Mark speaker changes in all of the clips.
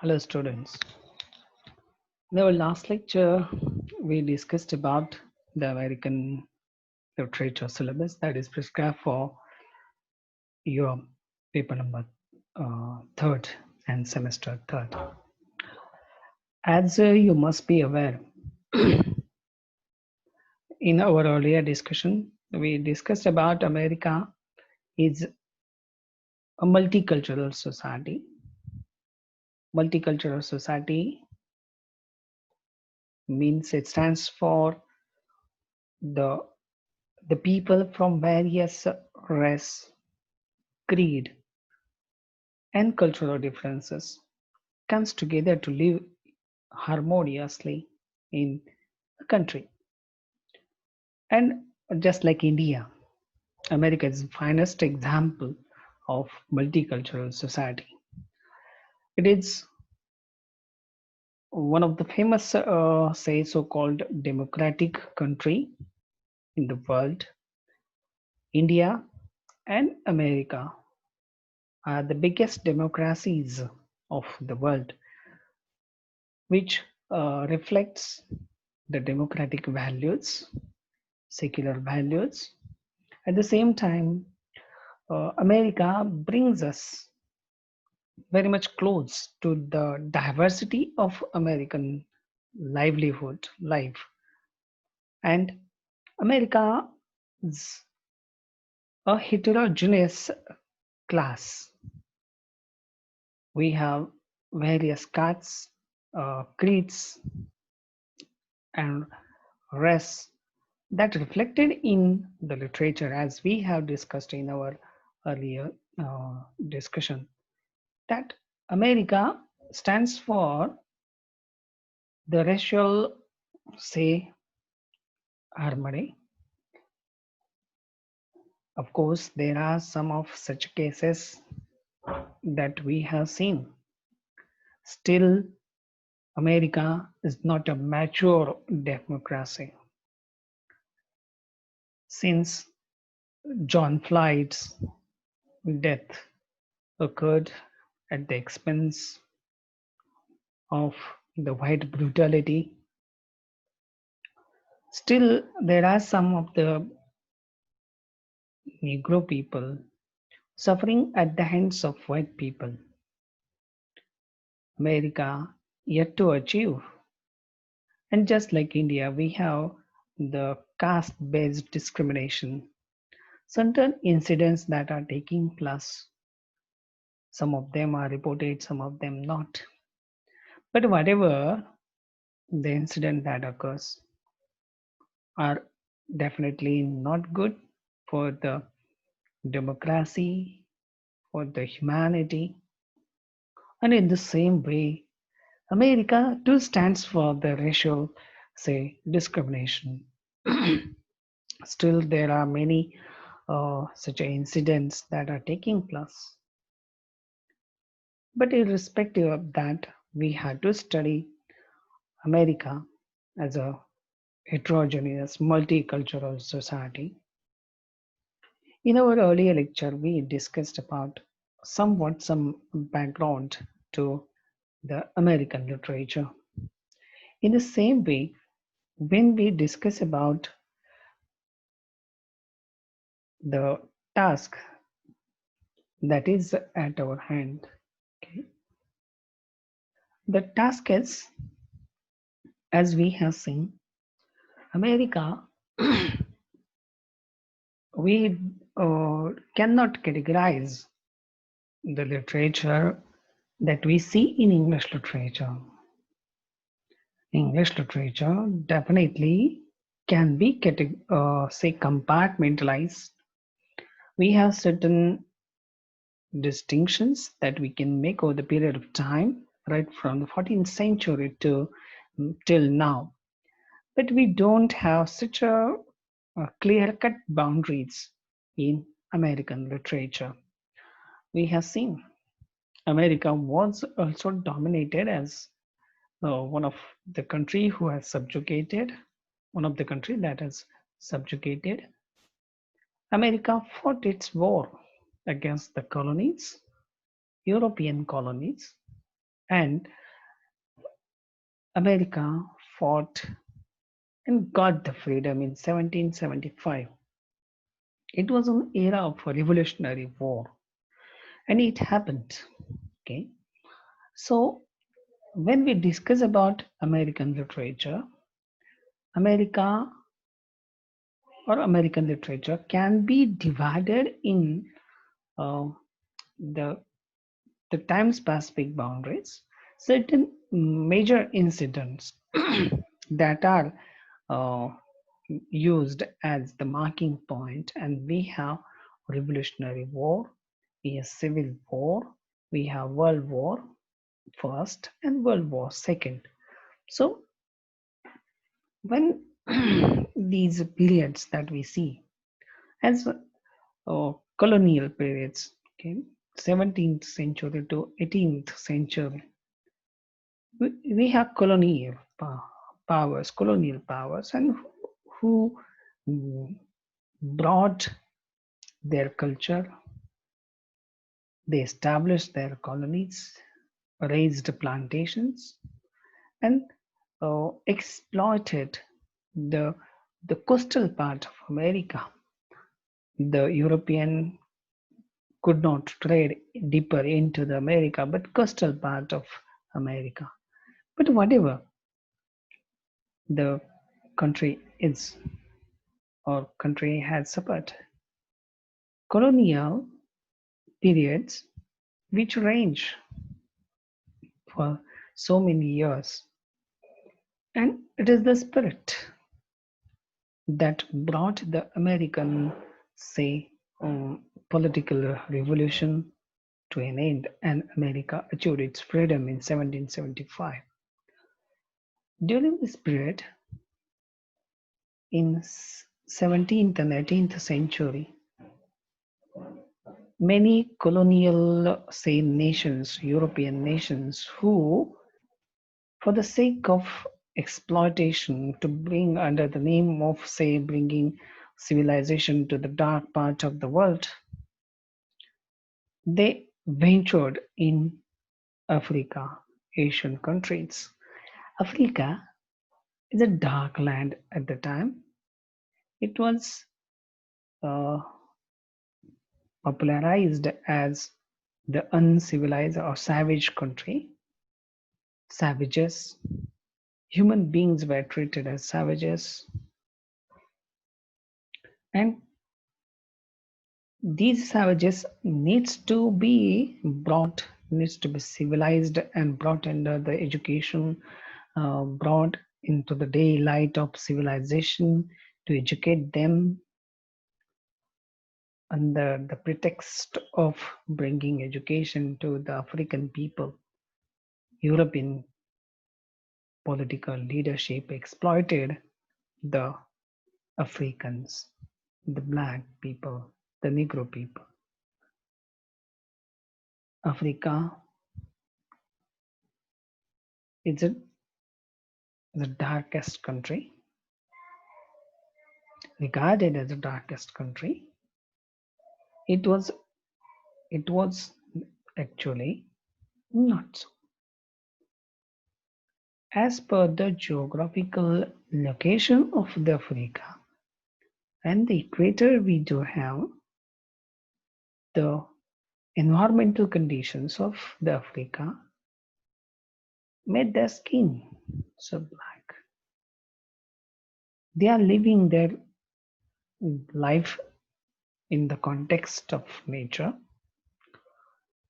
Speaker 1: Hello students. In our last lecture, we discussed about the American literature syllabus that is prescribed for your paper number third and semester third. As you must be aware, in our earlier discussion, we discussed about America is a multicultural society. Multicultural society means it stands for the the people from various race, creed, and cultural differences comes together to live harmoniously in a country. And just like India, America is the finest example of multicultural society. It is one of the famous, say, so-called democratic country in the world. India and America are the biggest democracies of the world, which reflects the democratic values, secular values. At the same time, America brings us very much close to the diversity of American livelihood, life. And America is a heterogeneous class. We have various castes, creeds, and race that reflected in the literature as we have discussed in our earlier discussion that America stands for the racial, say, harmony. Of course, there are some of such cases that we have seen. Still, America is not a mature democracy. Since John Floyd's death occurred at the expense of the white brutality, still there are some of the Negro people suffering at the hands of white people. America yet to achieve. And just like India, we have the caste based discrimination. Certain incidents that are taking place, some of them are reported, some of them not. But whatever the incident that occurs are definitely not good for the democracy, for the humanity. And in the same way, America too stands for the racial, say, discrimination. Still, there are many such incidents that are taking place. But irrespective of that, we had to study America as a heterogeneous, multicultural society. In our earlier lecture, we discussed about somewhat some background to the American literature. In the same way, when we discuss about the task that is at our hand, okay, the task is, as we have seen, America, we cannot categorize the literature that we see in English literature. English literature definitely can be say compartmentalized. We have certain distinctions that we can make over the period of time, right from the 14th century to till now. But we don't have such a clear-cut boundaries in American literature. We have seen America was also dominated as one of the country who has subjugated, one of the country that has subjugated. America fought its war against the colonies, European colonies, And America fought and got the freedom in 1775. It was an era of a revolutionary war, and it happened. Okay, so when we discuss about American literature, America or American literature can be divided in uh, the the time specific boundaries, certain major incidents that are uh, used as the marking point, and we have Revolutionary War, we have Civil War, we have World War First and World War Second. So when these periods that we see as colonial periods, okay, 17th century to 18th century, we have colonial powers, and who mm, brought their culture, they established their colonies, raised plantations, and exploited the the coastal part of America. The European could not trade deeper into the America, but coastal part of America. But whatever the country is or country has suffered, colonial periods which range for so many years, and it is the spirit that brought the American, say, political revolution to an end, and America achieved its freedom in 1775. During this period, in 17th and 18th century, many colonial, say, nations, European nations, who, for the sake of exploitation, to bring under the name of, say, bringing civilization to the dark part of the world, they ventured in Africa, Asian countries. Africa is a dark land at the time. It was uh, popularized as the uncivilized or savage country. Savages, human beings were treated as savages, and these savages needs to be civilized and brought under the education, brought into the daylight of civilization to educate them under the pretext of bringing education to the African people. European political leadership exploited the Africans, the black people, the Negro people. Africa is the darkest country, regarded as the darkest country. It was it was actually not so. As per the geographical location of the Africa and the equator, we do have the environmental conditions of the Africa made their skin so black. They are living their life in the context of nature.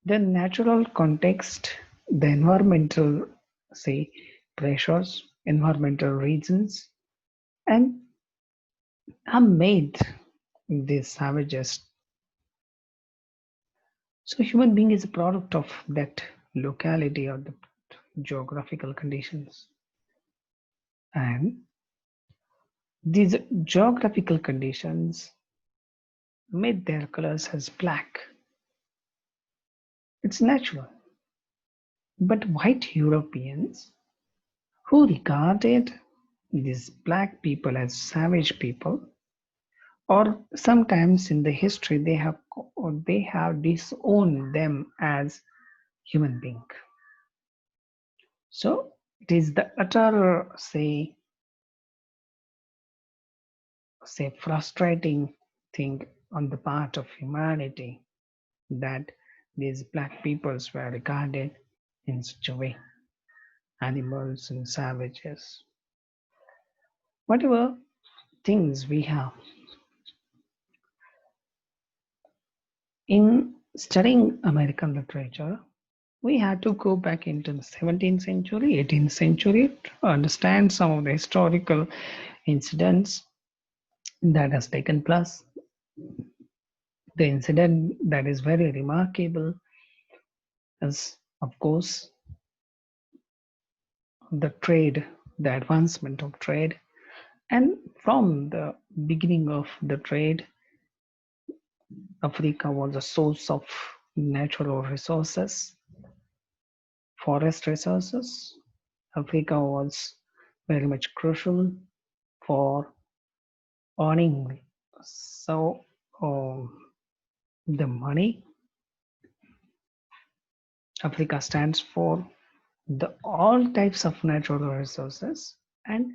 Speaker 1: The natural context, the environmental, say, pressures, environmental reasons, and have made these savages. So human being is a product of that locality or the geographical conditions. And these geographical conditions made their colors as black. It's natural. But white Europeans who regarded these black people as savage people, or sometimes in the history they have disowned them as human being. So it is the utter, say frustrating thing on the part of humanity that these black peoples were regarded in such a way, animals and savages. Whatever things we have in studying American literature, we had to go back into the 17th century, 18th century to understand some of the historical incidents that has taken place. The incident that is very remarkable is, of course, the trade, the advancement of trade. And from the beginning of the trade, Africa was a source of natural resources, forest resources. Africa was very much crucial for earning. So, the money Africa stands for the all types of natural resources and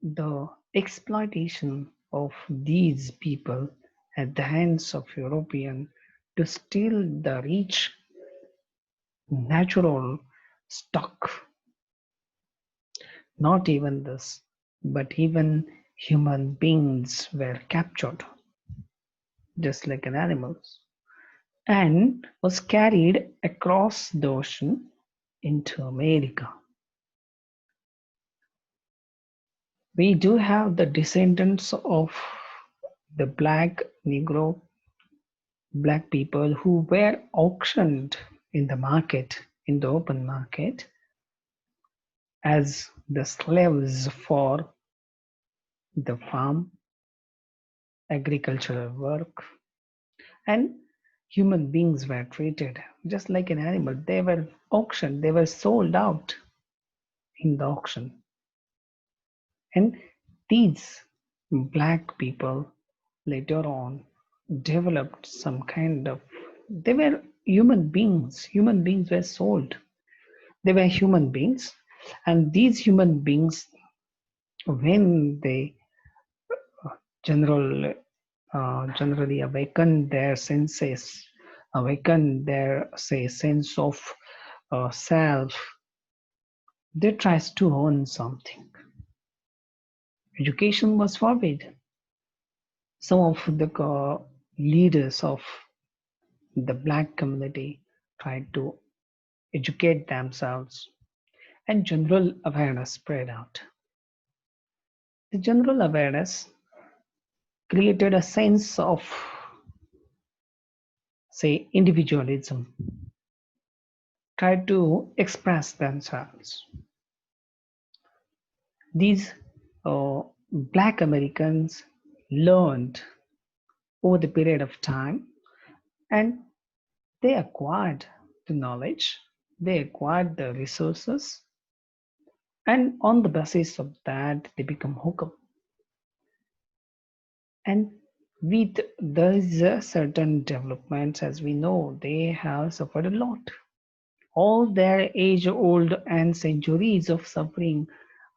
Speaker 1: the exploitation of these people at the hands of European to steal the rich natural stock. Not even this, but even human beings were captured, just like an animals, and was carried across the ocean into America. We do have the descendants of the black people who were auctioned in the market, in the open market, as the slaves for the farm, agricultural work, and human beings were treated just like an animal. They were auctioned, they were sold out in the auction. And these black people later on developed some kind of, they were human beings. Human beings were sold. They were human beings. And these human beings, when they general, generally awaken their senses, awaken their say sense of self, they tries to own something. Education was forbidden. Some of the leaders of the black community tried to educate themselves, and general awareness spread out. The general awareness created a sense of, say, individualism, tried to express themselves. These black Americans learned over the period of time, and they acquired the knowledge, they acquired the resources, and on the basis of that, they become hooked. And with these certain developments, as we know, they have suffered a lot. All their age old and centuries of suffering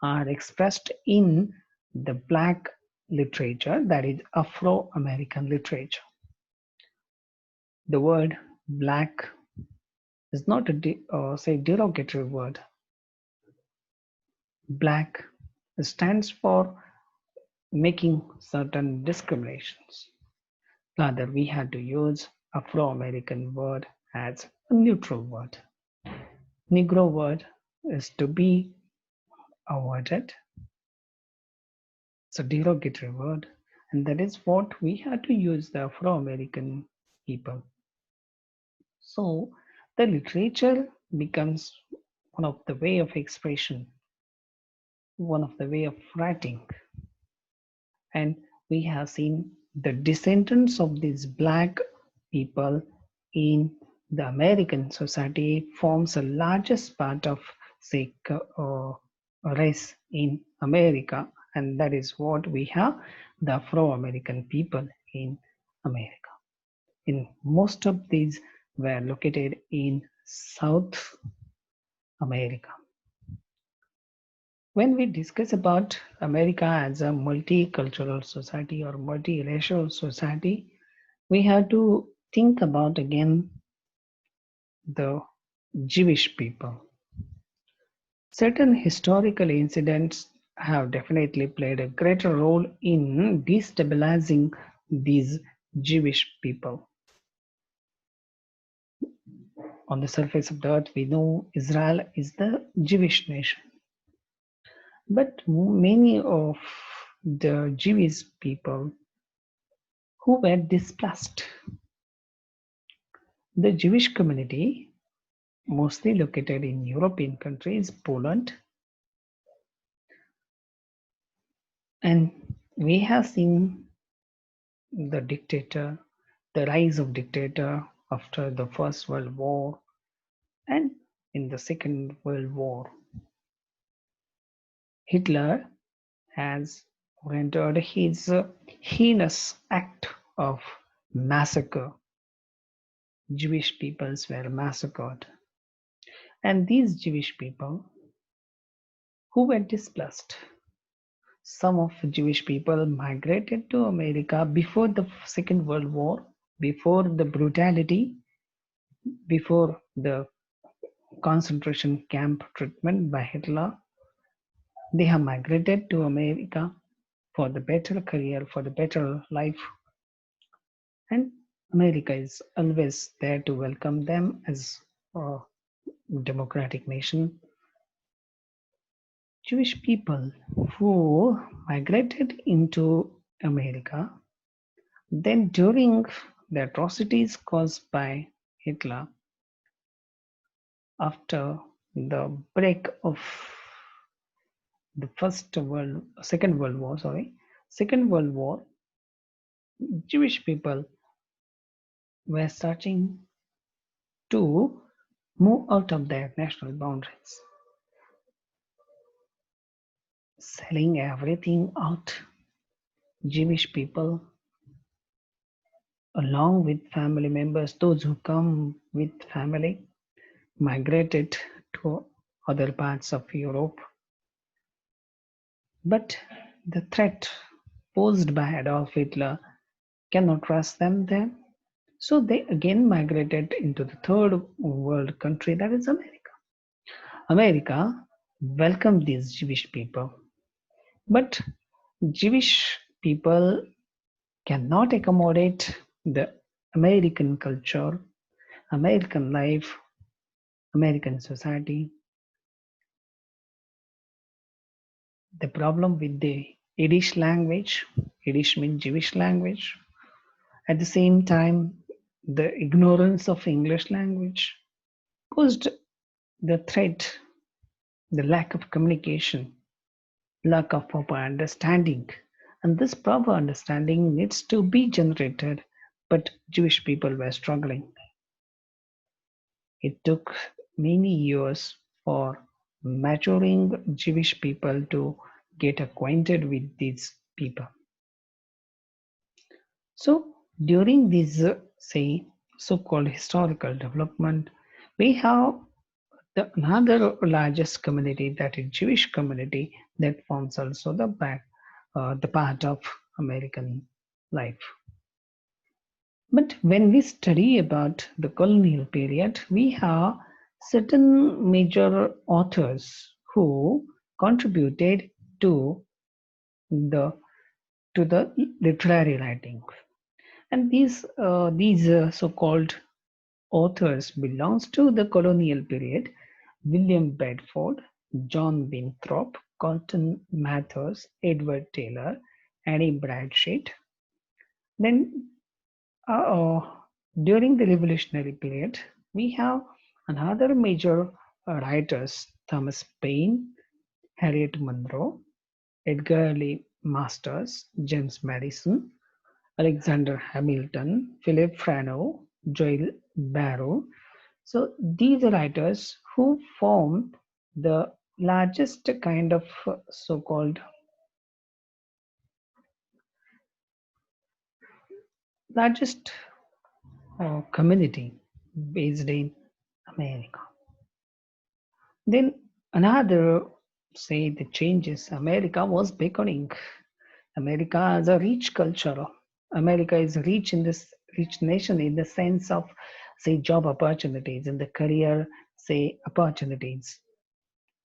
Speaker 1: are expressed in the black literature, that is Afro American literature. The word black is not a say derogatory word. Black stands for making certain discriminations. Rather, we had to use Afro American word as a neutral word. Negro word is to be avoided. It's a derogatory word, and that is what we had to use the Afro American people. So the literature becomes one of the way of expression, one of the way of writing. And we have seen the descendants of these black people in the American society forms the largest part of say race in America, and that is what we have the Afro-American people in America. In most of these were located in South America. When we discuss about America as a multicultural society or multiracial society, we have to think about again the Jewish people. Certain historical incidents have definitely played a greater role in destabilizing these Jewish people. On the surface of the earth, we know Israel is the Jewish nation, but many of the Jewish people who were displaced, the Jewish community, mostly located in European countries, Poland, and we have seen the dictator, the rise of dictator after the First World War and in the Second World War. Hitler has rendered his heinous act of massacre. Jewish peoples were massacred, and these Jewish people who were displaced. Some of Jewish people migrated to America before the Second World War, before the brutality, before the concentration camp treatment by Hitler. They have migrated to America for the better career, for the better life, and America is always there to welcome them as a democratic nation. Jewish people who migrated into America, then during the atrocities caused by Hitler after the break of the second world war, second world war, Jewish people were starting to move out of their national boundaries, selling everything out. Jewish people, along with family members, those who come with family, migrated to other parts of Europe. But the threat posed by Adolf Hitler cannot trust them there. So they again migrated into the third world country, that is America. America welcomed these Jewish people, but Jewish people cannot accommodate the American culture, American life, American society. The problem with the Yiddish language, Yiddish means Jewish language, at the same time, the ignorance of English language posed the threat, the lack of communication, lack of proper understanding. And this proper understanding needs to be generated, but Jewish people were struggling. It took many years for maturing Jewish people to get acquainted with these people. So during this, say, so-called historical development, we have another largest community, that is Jewish community, that forms also the part of American life. But when we study about the colonial period, we have certain major authors who contributed to the the literary writing, and these so-called authors belongs to the colonial period: William Bedford, John Winthrop, Colton Mathers, Edward Taylor, Annie Bradshawt. Then uh, during the Revolutionary period, we have another major writers: Thomas Paine, Harriet Monroe, Edgar Lee Masters, James Madison, Alexander Hamilton, Philip Frano, Joel Barrow. So these writers who form the largest kind of so-called largest community based in America. Then another say the changes America was beckoning. America has a rich culture. America is rich in this rich nation in the sense of say job opportunities in the career say opportunities.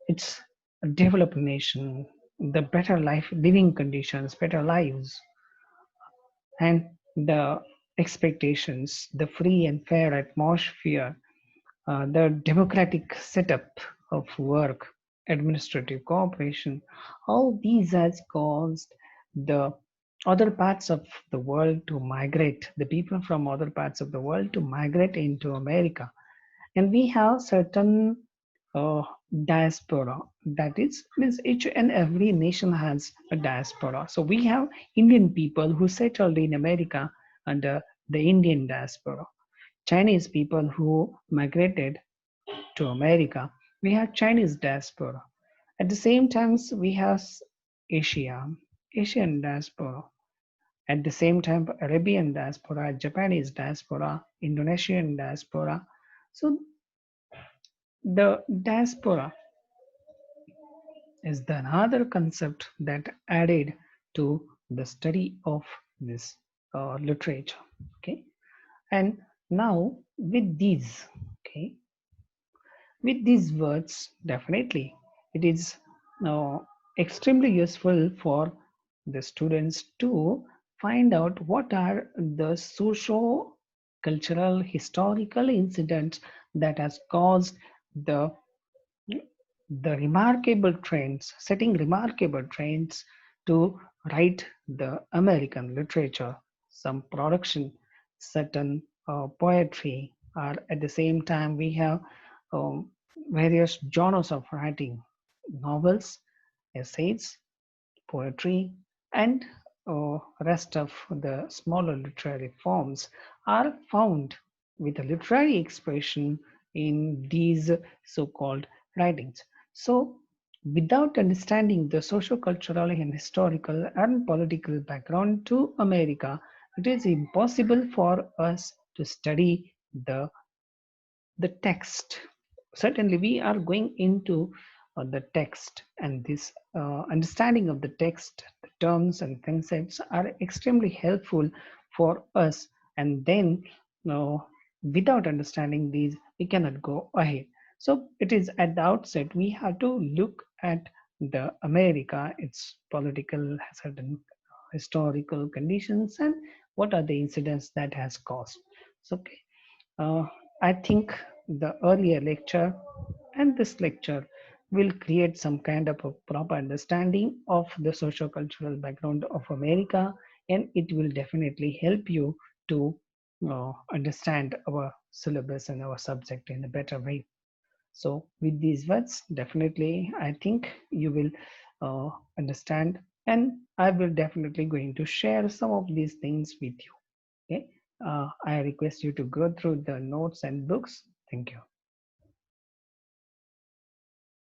Speaker 1: It's a developed nation, the better life living conditions, better lives, and the expectations, the free and fair atmosphere, the democratic setup of work, administrative cooperation, all these has caused the other parts of the world to migrate, the people from other parts of the world to migrate into America. And we have certain uh, diaspora. That is, means each and every nation has a diaspora. So we have Indian people who settled in America under the Indian diaspora. Chinese people who migrated to America. We have Chinese diaspora. At the same time, we have Asia, Asian diaspora. At the same time, Arabian diaspora, Japanese diaspora, Indonesian diaspora. So the diaspora is the another concept that added to the study of this literature. Okay, and now with these, okay, with these words, definitely it is uh, extremely useful for the students to find out what are the socio cultural historical incidents that has caused the remarkable trends, setting remarkable trends to write the American literature, some production, certain poetry, or at the same time we have um, various genres of writing, novels, essays, poetry, and rest of the smaller literary forms are found with a literary expression in these so-called writings. So, without understanding the socio-cultural and historical and political background to America, it is impossible for us to study the text. Certainly, we are going into the text, and this understanding of the text, the terms and concepts are extremely helpful for us. And then, without understanding these, we cannot go ahead. So, it is at the outset we have to look at the America, its political, certain historical conditions, and what are the incidents that has caused. So, okay. I think the earlier lecture and this lecture will create some kind of a proper understanding of the socio-cultural background of America, and it will definitely help you to understand our syllabus and our subject in a better way. So, with these words, definitely, I think you will understand, and I will definitely going to share some of these things with you. Okay, I request you to go through the notes and books. Thank you.